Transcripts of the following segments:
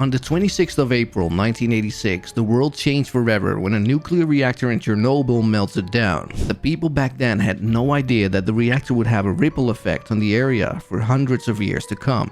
On the 26th of April 1986, the world changed forever when a nuclear reactor in Chernobyl melted down. The people back then had no idea that the reactor would have a ripple effect on the area for hundreds of years to come.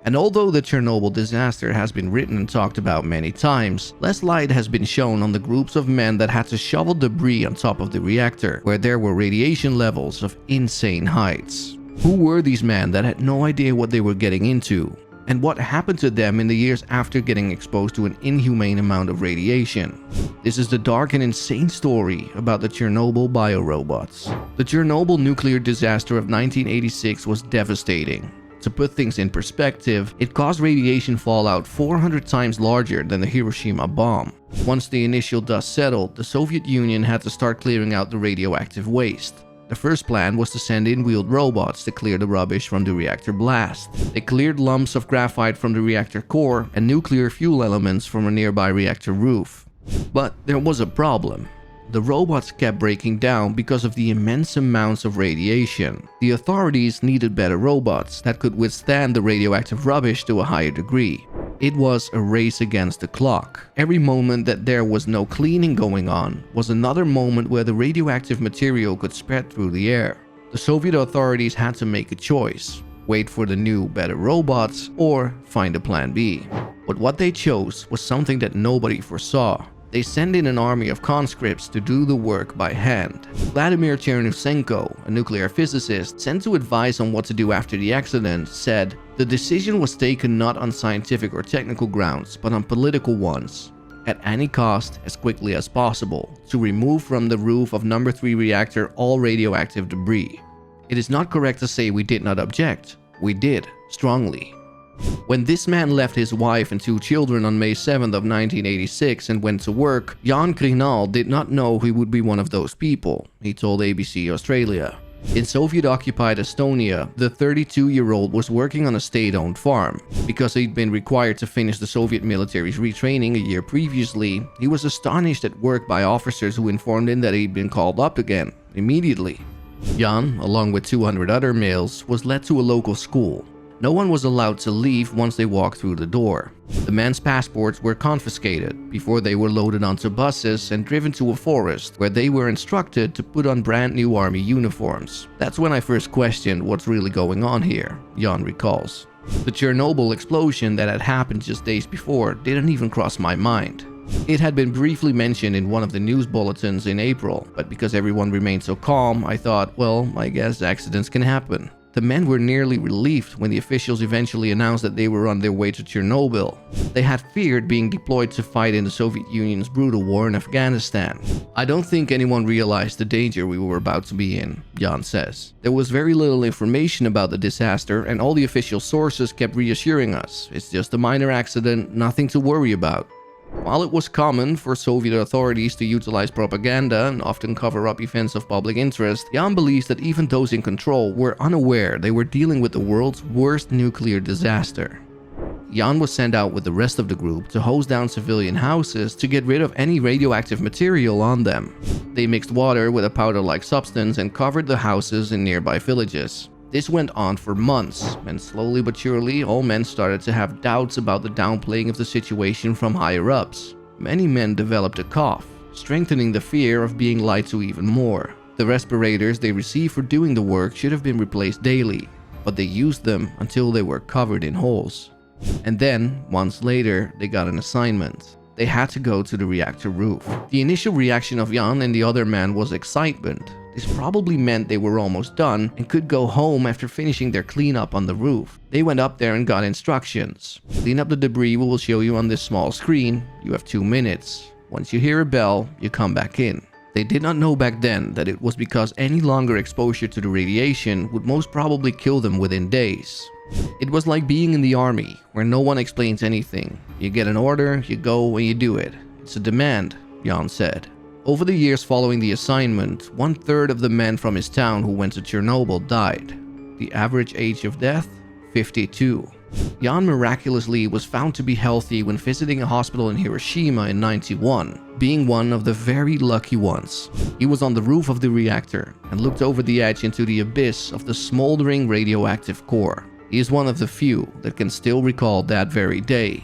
And although the Chernobyl disaster has been written and talked about many times, less light has been shown on the groups of men that had to shovel debris on top of the reactor, where there were radiation levels of insane heights. Who were these men that had no idea what they were getting into? And what happened to them in the years after getting exposed to an inhumane amount of radiation? This is the dark and insane story about the Chernobyl biorobots. The Chernobyl nuclear disaster of 1986 was devastating. To put things in perspective, it caused radiation fallout 400 times larger than the Hiroshima bomb. Once the initial dust settled, the Soviet Union had to start clearing out the radioactive waste. The first plan was to send in wheeled robots to clear the rubbish from the reactor blast. They cleared lumps of graphite from the reactor core and nuclear fuel elements from a nearby reactor roof. But there was a problem. The robots kept breaking down because of the immense amounts of radiation. The authorities needed better robots that could withstand the radioactive rubbish to a higher degree. It was a race against the clock. Every moment that there was no cleaning going on was another moment where the radioactive material could spread through the air. The Soviet authorities had to make a choice: wait for the new, better robots or find a plan B. But what they chose was something that nobody foresaw. They sent in an army of conscripts to do the work by hand. Vladimir Chernobyl, a nuclear physicist sent to advise on what to do after the accident, said, "The decision was taken not on scientific or technical grounds, but on political ones. At any cost, as quickly as possible, to remove from the roof of number 3 reactor all radioactive debris. It is not correct to say we did not object. We did, strongly." When this man left his wife and 2 children on May 7th of 1986 and went to work, Jan Krinal did not know he would be one of those people, he told ABC Australia. In Soviet-occupied Estonia, the 32-year-old was working on a state-owned farm. Because he'd been required to finish the Soviet military's retraining a year previously, he was astonished at work by officers who informed him that he'd been called up again, immediately. Jan, along with 200 other males, was led to a local school. No one was allowed to leave once they walked through the door. The men's passports were confiscated before they were loaded onto buses and driven to a forest where they were instructed to put on brand new army uniforms. That's when I first questioned what's really going on here, Jan recalls. The Chernobyl explosion that had happened just days before didn't even cross my mind. It had been briefly mentioned in one of the news bulletins in April, but because everyone remained so calm, I thought, well, I guess accidents can happen. The men were nearly relieved when the officials eventually announced that they were on their way to Chernobyl. They had feared being deployed to fight in the Soviet Union's brutal war in Afghanistan. "I don't think anyone realized the danger we were about to be in," Jan says. "There was very little information about the disaster and all the official sources kept reassuring us, it's just a minor accident, nothing to worry about." While it was common for Soviet authorities to utilize propaganda and often cover up events of public interest, Jan believes that even those in control were unaware they were dealing with the world's worst nuclear disaster. Jan was sent out with the rest of the group to hose down civilian houses to get rid of any radioactive material on them. They mixed water with a powder-like substance and covered the houses in nearby villages. This went on for months, and slowly but surely all men started to have doubts about the downplaying of the situation from higher-ups. Many men developed a cough, strengthening the fear of being lied to even more. The respirators they received for doing the work should have been replaced daily, but they used them until they were covered in holes. And then, months later, they got an assignment. They had to go to the reactor roof. The initial reaction of Jan and the other man was excitement. This probably meant they were almost done and could go home after finishing their cleanup on the roof. They went up there and got instructions. Clean up the debris we will show you on this small screen. You have 2 minutes. Once you hear a bell, you come back in. They did not know back then that it was because any longer exposure to the radiation would most probably kill them within days. It was like being in the army, where no one explains anything. You get an order, you go and you do it. It's a demand, Jan said. Over the years following the assignment, 1/3 of the men from his town who went to Chernobyl died. The average age of death? 52. Jan miraculously was found to be healthy when visiting a hospital in Hiroshima in '91, being one of the very lucky ones. He was on the roof of the reactor and looked over the edge into the abyss of the smoldering radioactive core. He is one of the few that can still recall that very day,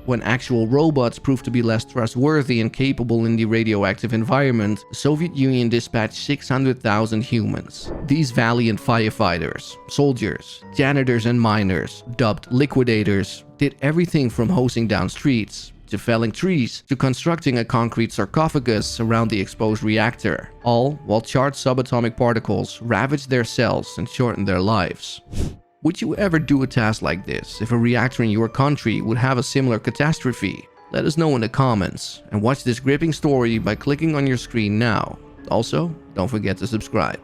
when actual robots proved to be less trustworthy and capable in the radioactive environment. The Soviet Union dispatched 600,000 humans. These valiant firefighters, soldiers, janitors and miners, dubbed liquidators, did everything from hosing down streets, to felling trees, to constructing a concrete sarcophagus around the exposed reactor, all while charged subatomic particles ravaged their cells and shortened their lives. Would you ever do a task like this if a reactor in your country would have a similar catastrophe? Let us know in the comments, and watch this gripping story by clicking on your screen now. Also, don't forget to subscribe.